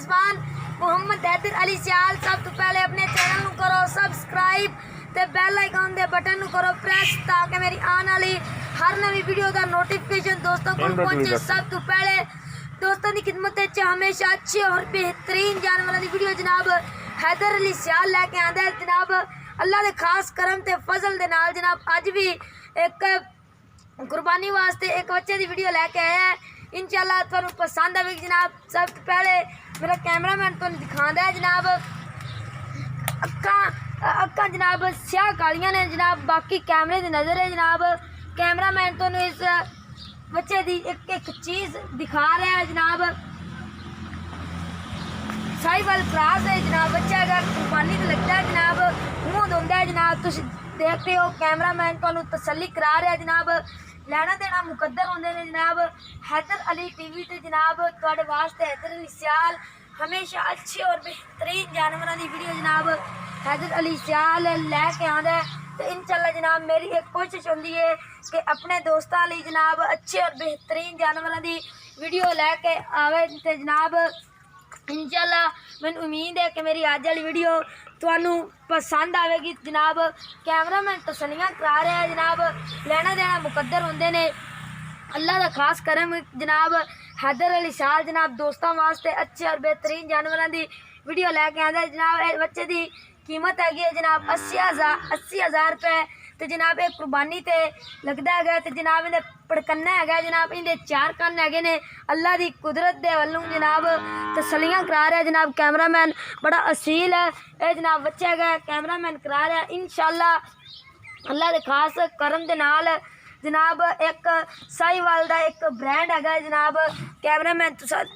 मेज़बान मुहम्मद हैदर अली सियाल। सब तो पहले अपने चैनल को करो सबसक्राइब ते बैल आइकन दे बटन करो प्रेस ताकि मेरी आने वाली हर नवी वीडियो का नोटिफिकेशन दोस्तों को पहुंचे सब तो पहले। दोस्तों की खिदमत हमेशा अच्छी और बेहतरीन जानवरों की वीडियो जनाब हैदर अली सियाल लैके आंदा है जनाब। अल्लाह के खास करम ते फजल दे नाल जनाब अज भी एक कुर्बानी वास्ते एक बच्चे की वीडियो लैके आया है। इंशाल्लाह तुहानू पसंद आवेगी जनाब। सब तो पहले मेरा कैमरामैन तुहानू दिखांदा है जनाब। अक्कां जनाब स्याह कालियां ने जनाब, बाकी कैमरे की नज़र है जनाब। कैमरामैन तुहानू इस बच्चे की एक एक चीज़ दिखा रहा है जनाब। साहिवाल क्रॉस है जनाब, बच्चा अगर कुर्बानी तो लगता है जनाब, मुँह धोंदा है जनाब। तुम देख रहे हो कैमरामैन तुहानू तसल्ली करा रहा है जनाब। लैना देना मुकद्दर होंदे ने जनाब। हैदर अली टीवी ते जनाब तुहाडे वास्ते हैदर अली सियाल हमेशा अच्छी और बेहतरीन जानवरों की वीडियो जनाब हैदर अली सियाल लैके आंदा है। तो इंशाल्लाह जनाब मेरी एक कोशिश होंदी है कि अपने दोस्तों लिए जनाब अच्छे और बेहतरीन जानवरों की वीडियो लैके आवे। तो जनाब इंशाल्लाह मैंने उम्मीद है कि मेरी अज वाली वीडियो तुहानू पसंद आएगी जनाब। कैमरामैन तसलियां करा रहा है जनाब। लैना देना मुकद्दर होंदे ने, अल्लाह का खास करम जनाब। हैदर अली सियाल जनाब दोस्तों वास्ते अच्छे और बेहतरीन जानवरों की वीडियो लैके आंदा जनाब। बच्चे की कीमत हैगी है जनाब 80,000 रुपये। तो जनाब एक कुर्बानी ते लगता है। तो जनाब इन्हें पड़कन्ना है जनाब, इन्हें 4 कन्न है ने। अल्लाह की कुदरत दे वल्लों जनाब तसलियां करा रहा है जनाब। कैमरामैन बड़ा असील है ये जनाब बच्चा है, कैमरामैन करा रहा है। इंशाल्लाह अल्लाह के खास करम दे नाल जनाब एक साहिवाल का एक ब्रांड है जनाब। कैमरामैन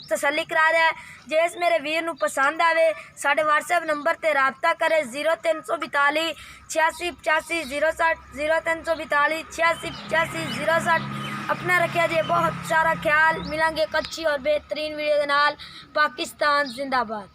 तसल्ली करा रहा है। जिस मेरे वीर नू पसंद आवे साढ़े व्हाट्सएप नंबर ते रबता करे 0342 86 85 060 0342 86 85 060। अपना रखिया जे बहुत सारा ख्याल। मिलेंगे एक अच्छी और बेहतरीन वीडियो के नाल। पाकिस्तान जिंदाबाद।